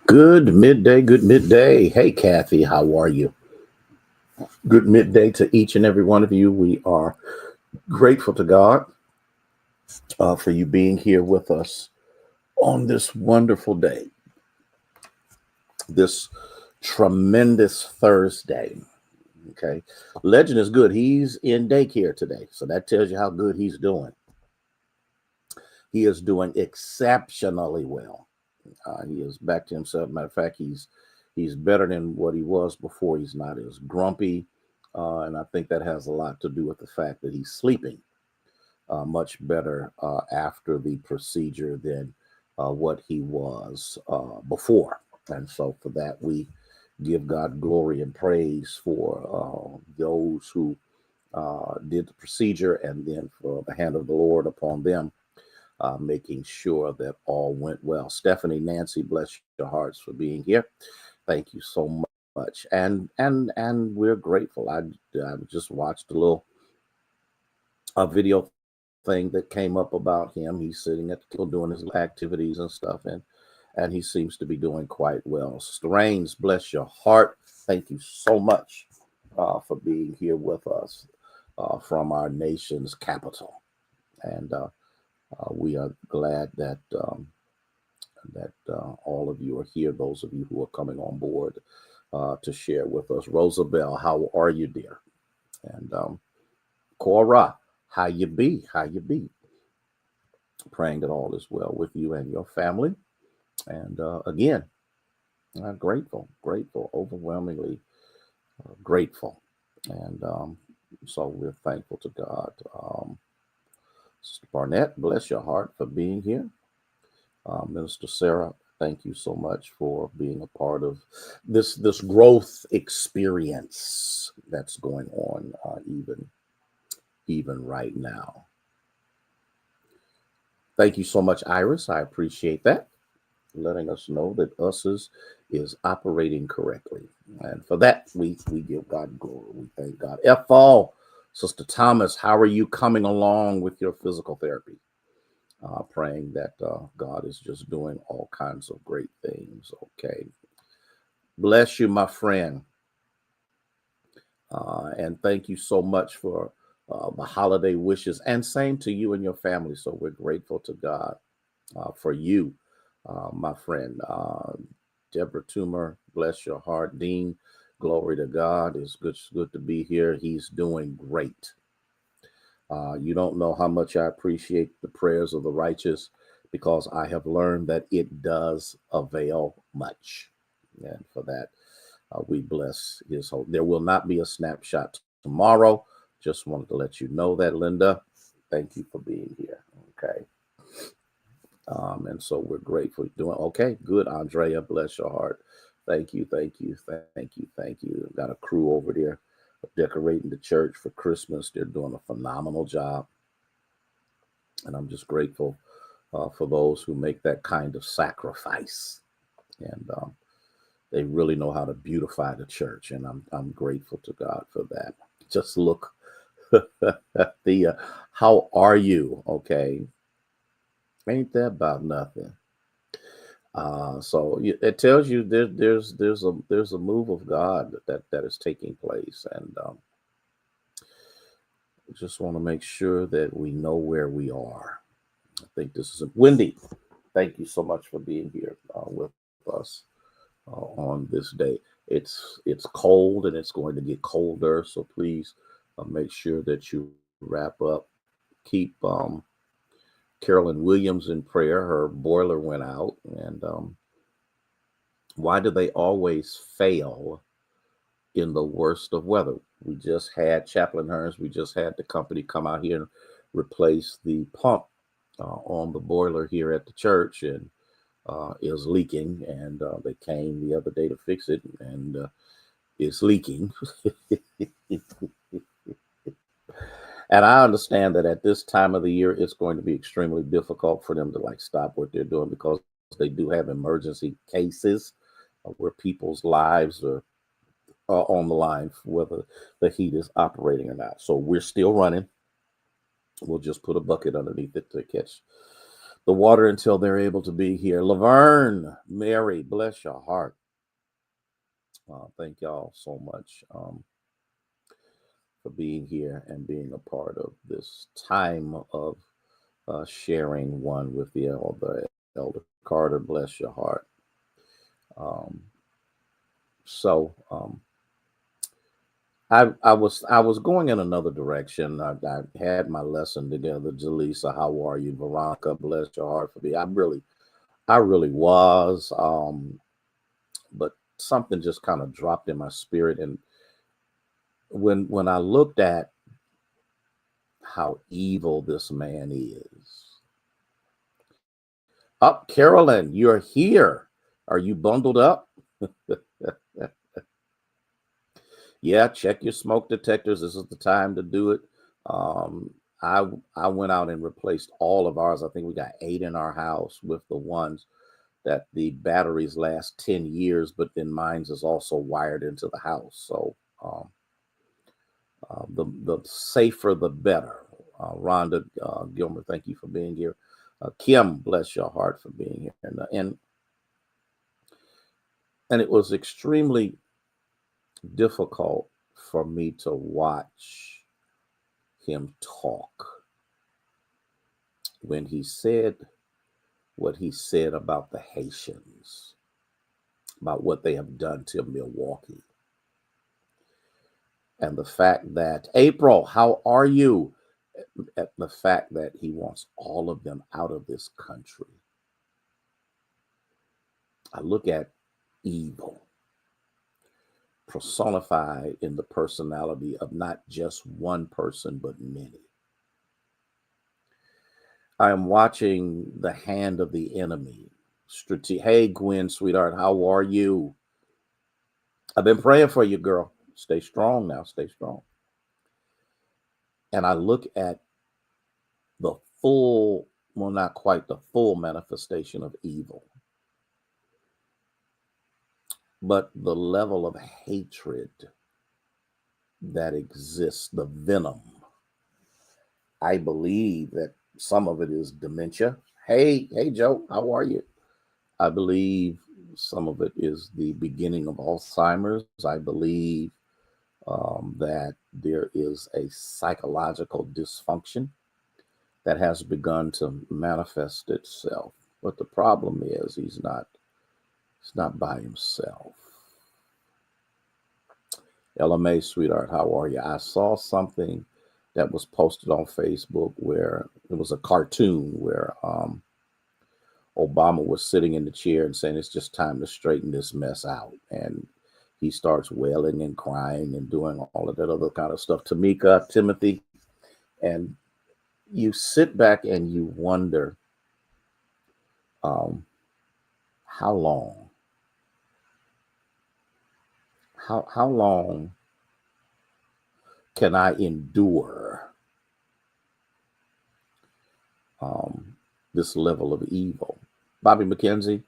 Good midday, good midday. Hey, Kathy, how are you? Good midday to each and every one of you. We are grateful to God for you being here with us on this wonderful day, this tremendous Thursday. Okay. Legend is good. He's in daycare today. So that tells you how good he's doing. He is doing exceptionally well. He is back to himself. Matter of fact, he's better than what he was before. He's not as grumpy, and I think that has a lot to do with the fact that he's sleeping much better after the procedure than what he was before. And so, for that, we give God glory and praise for those who did the procedure, and then for the hand of the Lord upon them making sure that all went well. Stephanie, Nancy, bless your hearts for being here. Thank you so much, and we're grateful. I just watched a little video thing that came up about him. He's sitting at the table doing his activities and stuff, and he seems to be doing quite well. Sister Rains, bless your heart. Thank you so much for being here with us from our nation's capital, and we are glad that all of you are here. Those of you who are coming on board to share with us. Rosabelle, how are you, dear? And Cora, how you be? How you be? Praying that all is well with you and your family. And again, I'm grateful, overwhelmingly grateful. And so we're thankful to God. Sister Barnett, bless your heart for being here. Minister Sarah, thank you so much for being a part of this growth experience that's going on even right now. Thank you so much, Iris. I appreciate that, letting us know that us is operating correctly, and for that we give God glory. We thank God. F. Sister Thomas, how are you coming along with your physical therapy? Praying that God is just doing all kinds of great things. Okay. Bless you, my friend. And thank you so much for the holiday wishes, and same to you and your family. So we're grateful to God for you, my friend. Deborah Toomer, bless your heart. Dean, glory to God. It's good to be here. He's doing great. You don't know how much I appreciate the prayers of the righteous, because I have learned that it does avail much. And for that, we bless his hope. There will not be a snapshot tomorrow. Just wanted to let you know that, Linda. Thank you for being here. Okay. And so we're grateful you're doing okay. Good, Andrea. Bless your heart. Thank you. Got a crew over there decorating the church for Christmas. They're doing a phenomenal job. And I'm just grateful for those who make that kind of sacrifice. And they really know how to beautify the church. And I'm grateful to God for that. Just look. The how are you? Okay. Ain't that about nothing? So it tells you there's a move of God that is taking place, and just want to make sure that we know where we are. I think this is Wendy. Thank you so much for being here with us on this day. It's cold, and it's going to get colder, so please make sure that you wrap up. Keep Carolyn Williams in prayer. Her boiler went out, and why do they always fail in the worst of weather? We just had Chaplain Hearns. We just had the company come out here and replace the pump on the boiler here at the church, and is leaking. And they came the other day to fix it, and it's leaking. And I understand that at this time of the year, it's going to be extremely difficult for them to stop what they're doing, because they do have emergency cases where people's lives are on the line, whether the heat is operating or not. So we're still running. We'll just put a bucket underneath it to catch the water until they're able to be here. Laverne, Mary, bless your heart. Thank y'all so much for being here and being a part of this time of sharing one with the elder. Carter, bless your heart. Um, so I was going in another direction. I had my lesson together. Jaleesa, how are you? Veronica, bless your heart for me. I really was. But something just kind of dropped in my spirit, and when I looked at how evil this man is. Up, Carolyn, you're here. Are you bundled up? Yeah, check your smoke detectors. This is the time to do it. Um, I went out and replaced all of ours. I think we got 8 in our house with the ones that the batteries last 10 years, but then mine's is also wired into the house. So the safer, the better. Rhonda Gilmer, thank you for being here. Kim, bless your heart for being here. And it was extremely difficult for me to watch him talk when he said what he said about the Haitians, about what they have done to Milwaukee. And the fact that, April, how are you? At the fact that he wants all of them out of this country. I look at evil personified in the personality of not just one person, but many. I am watching the hand of the enemy. Hey, Gwen, sweetheart, how are you? I've been praying for you, girl. Stay strong now. Stay strong. And I look at the full, well, not quite the full manifestation of evil, but the level of hatred that exists, the venom. I believe that some of it is dementia. Hey, Joe, how are you? I believe some of it is the beginning of Alzheimer's. I believe that there is a psychological dysfunction that has begun to manifest itself. But the problem is he's not by himself. LMA, sweetheart, how are you? I saw something that was posted on Facebook where it was a cartoon where Obama was sitting in the chair and saying, it's just time to straighten this mess out. And he starts wailing and crying and doing all of that other kind of stuff. Tamika, Timothy, and you sit back and you wonder how long? How long can I endure this level of evil? Bobby McKenzie,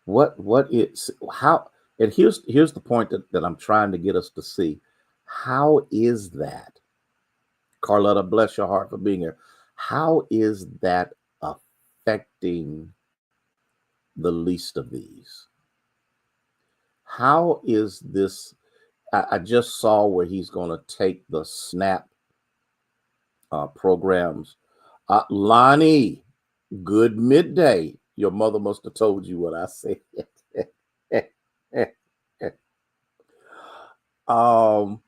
what is how? And here's the point that I'm trying to get us to see. How is that? Carlotta, bless your heart for being here. How is that affecting the least of these? How is this? I just saw where he's going to take the SNAP programs. Lonnie, good midday. Your mother must have told you what I said. How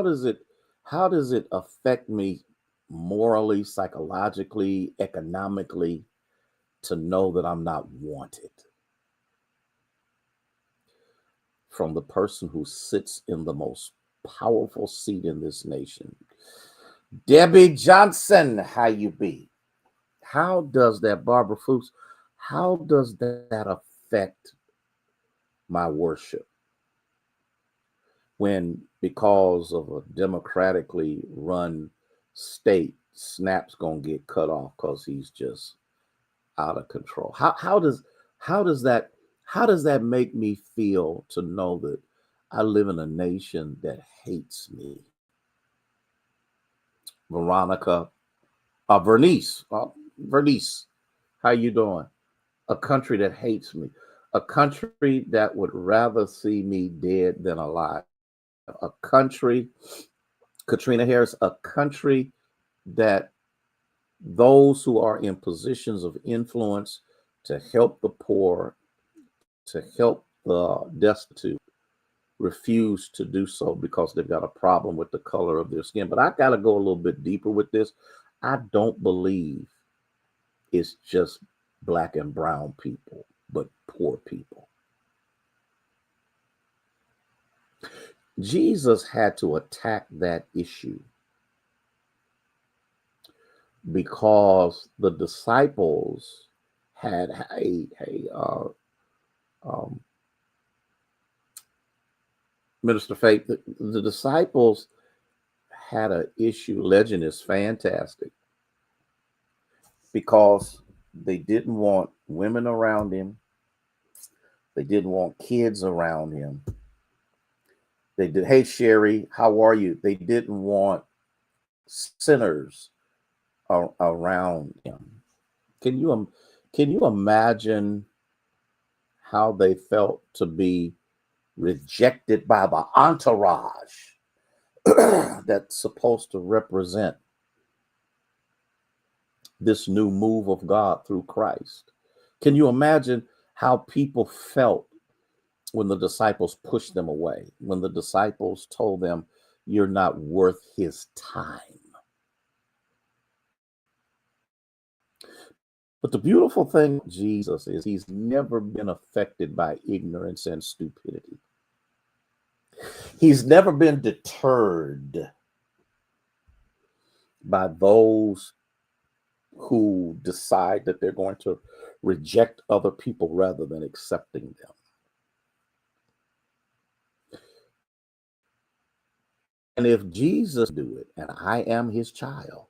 does it affect me morally, psychologically, economically to know that I'm not wanted from the person who sits in the most powerful seat in this nation? Debbie Johnson, how you be? How does that, Barbara Fuchs, how does that affect my worship? When, because of a democratically run state, Snap's gonna get cut off because he's just out of control. How does that make me feel to know that I live in a nation that hates me? Veronica, Vernice, Vernice, how you doing? A country that hates me, a country that would rather see me dead than alive, a country, Katrina Harris, a country that those who are in positions of influence to help the poor, to help the destitute, refuse to do so because they've got a problem with the color of their skin. But I got to go a little bit deeper with this. I don't believe it's just black and brown people, but poor people. Jesus had to attack that issue because the disciples had um, Minister Faith, the disciples had an issue. Legend is fantastic because they didn't want women around him. They didn't want kids around him. They did. Hey, Sherry, how are you? They didn't want sinners around him. Can you imagine how they felt to be rejected by the entourage that's supposed to represent this new move of God through Christ? Can you imagine how people felt when the disciples pushed them away, when the disciples told them, "You're not worth his time"? But the beautiful thing with Jesus is he's never been affected by ignorance and stupidity. He's never been deterred by those who decide that they're going to reject other people rather than accepting them. And if Jesus do it, and I am his child,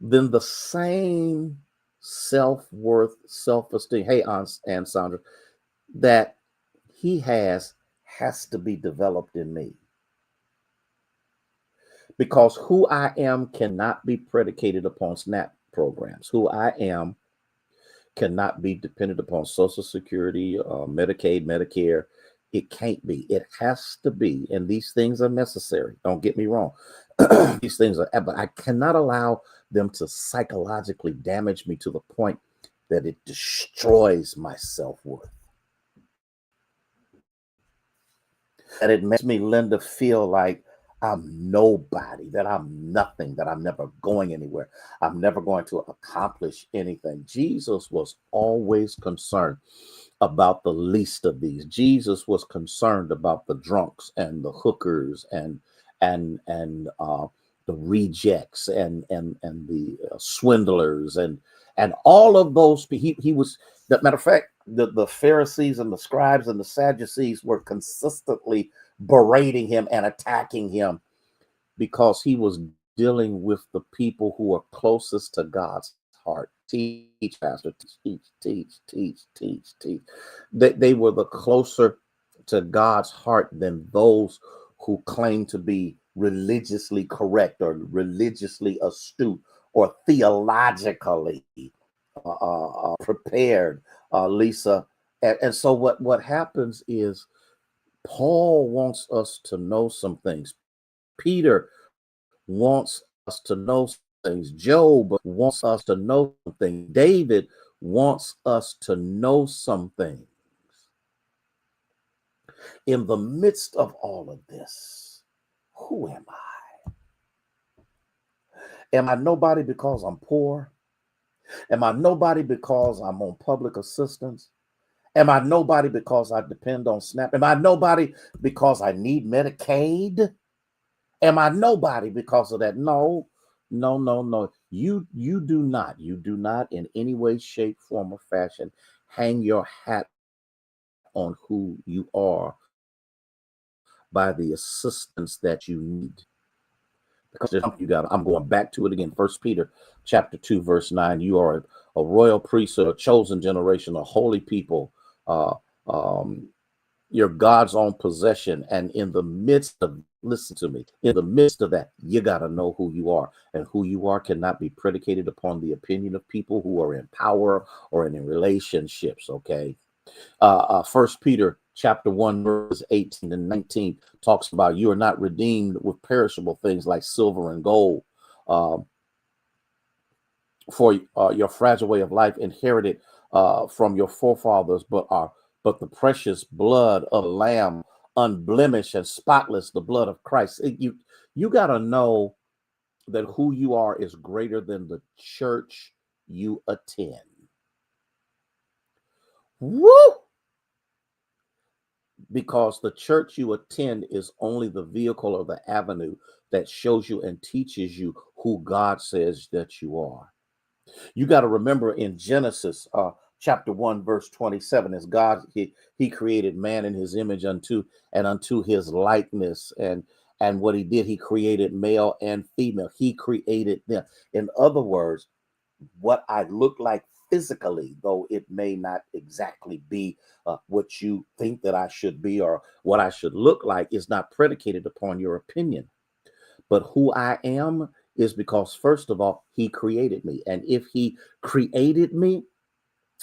then the same self-worth, self-esteem, hey, Aunt Sandra, that he has to be developed in me. Because who I am cannot be predicated upon SNAP programs. Who I am cannot be dependent upon Social Security, Medicaid, Medicare. It can't be. It has to be. And these things are necessary. Don't get me wrong. These things are, but I cannot allow them to psychologically damage me to the point that it destroys my self-worth. That it makes me, Linda, feel like I'm nobody, that I'm nothing, that I'm never going anywhere. I'm never going to accomplish anything. Jesus was always concerned about the least of these. Jesus was concerned about the drunks and the hookers and the rejects and the swindlers and all of those. He was, that matter of fact, the Pharisees and the scribes and the Sadducees were consistently berating him and attacking him because he was dealing with the people who are closest to God's heart. Teach, pastor, teach. They were the closer to God's heart than those who claim to be religiously correct or religiously astute or theologically prepared, Lisa. And so what happens is Paul wants us to know some things. Peter wants us to know some things. Job wants us to know something. David wants us to know some things. In the midst of all of this, who am I? Am I nobody because I'm poor? Am I nobody because I'm on public assistance? Am I nobody because I depend on SNAP? Am I nobody because I need Medicaid? Am I nobody because of that? No. You do not in any way, shape, form, or fashion hang your hat on who you are by the assistance that you need. Because there's something you got. I'm going back to it again. 1 Peter chapter 2, verse 9. You are a royal priesthood, a chosen generation, a holy people. You're God's own possession. And in the midst of Listen to me. In the midst of that, you got to know who you are. And who you are cannot be predicated upon the opinion of people who are in power or in relationships, okay? First Peter chapter 1, verse 18 and 19 talks about you are not redeemed with perishable things like silver and gold uh, for your fragile way of life inherited from your forefathers, but the precious blood of a lamb, unblemished and spotless, the blood of Christ. You got to know that who you are is greater than the church you attend. Woo! Because the church you attend is only the vehicle or the avenue that shows you and teaches you who God says that you are. You got to remember in Genesis chapter 1, verse 27, as God, he created man in his image unto his likeness. And what he did, he created male and female. He created them. In other words, what I look like physically, though it may not exactly be what you think that I should be or what I should look like, is not predicated upon your opinion. But who I am is because, first of all, he created me. And if he created me,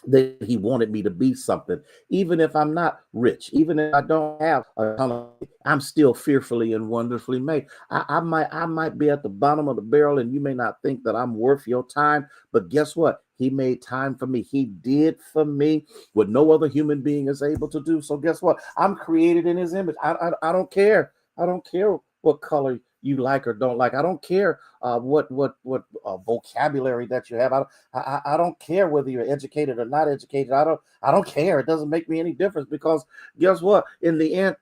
that he wanted me to be something, even if I'm not rich, even if I don't have a ton of, I'm still fearfully and wonderfully made. I might be at the bottom of the barrel, and you may not think that I'm worth your time, but guess what? He made time for me. He did for me what no other human being is able to do. So guess what? I'm created in his image. I don't care. I don't care what color you like or don't like. I don't care what vocabulary that you have. I don't care whether you're educated or not educated. I don't care. It doesn't make me any difference, because guess what? In the end,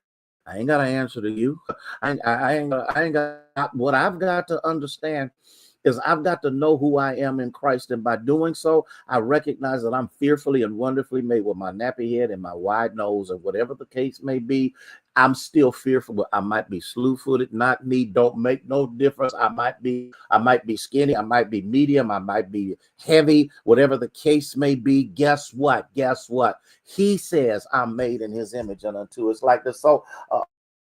I ain't got an answer to you. I ain't got what I've got to understand is I've got to know who I am in Christ. And by doing so, I recognize that I'm fearfully and wonderfully made, with my nappy head and my wide nose, and whatever the case may be. I'm still fearful. I might be slew-footed, not me. Don't make no difference. I might be skinny. I might be medium. I might be heavy. Whatever the case may be. Guess what? Guess what? He says I'm made in his image and unto his likeness. So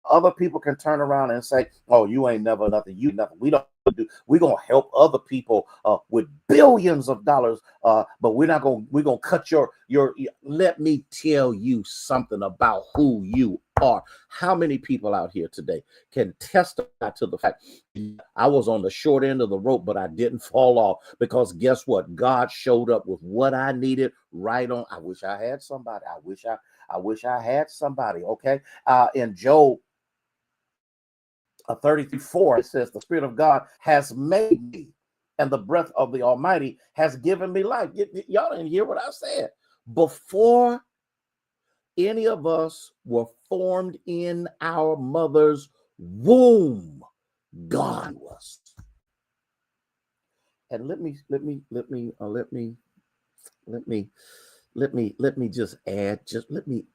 other people can turn around and say, "Oh, you ain't never nothing. You nothing." We don't do. We're gonna help other people with billions of dollars, but we're gonna cut your. Let me tell you something about who you are. How many people out here today can testify to the fact I was on the short end of the rope, but I didn't fall off, because guess what? God showed up with what I needed right on. I wish I had somebody. I wish I had somebody. Okay, in Job 33:4, it says, "The Spirit of God has made me, and the breath of the Almighty has given me life." Y'all didn't hear what I said. Before any of us were formed in our mother's womb, God was. And let me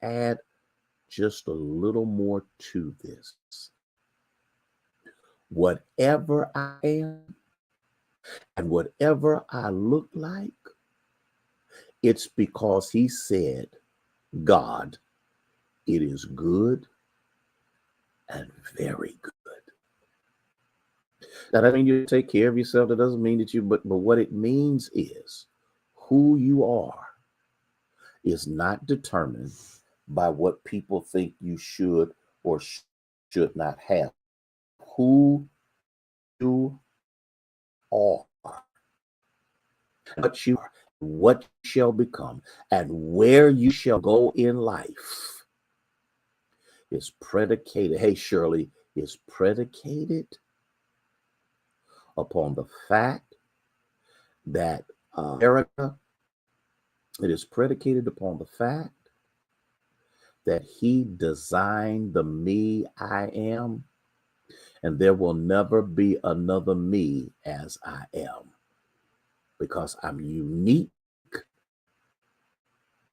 add just a little more to this. Whatever I am and whatever I look like, it's because he said, God, it is good and very good. That doesn't mean you take care of yourself. That doesn't mean that but what it means is who you are is not determined by what people think you should or should not have. Who you are, what you shall become, and where you shall go in life is predicated. Hey, Shirley, is predicated upon the fact that America, it is predicated upon the fact that he designed the me I am, and there will never be another me as I am, because I'm unique.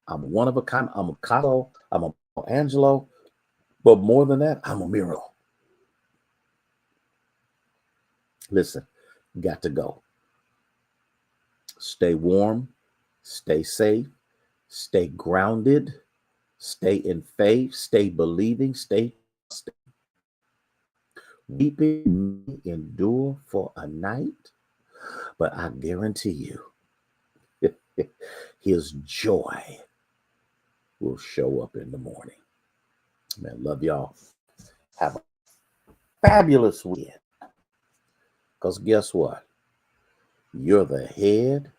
I'm one of a kind. I'm a Cato. I'm a Angelo. But more than that, I'm a miracle. Listen, got to go. Stay warm. Stay safe. Stay grounded. Stay in faith. Stay believing. Stay trusting. Weeping may endure for a night, but I guarantee you, his joy will show up in the morning. Man, love y'all. Have a fabulous weekend. Because guess what? You're the head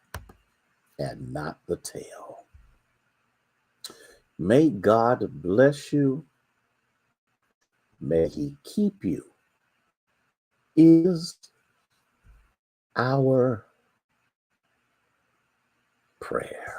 and not the tail. May God bless you. May he keep you. Is our prayer.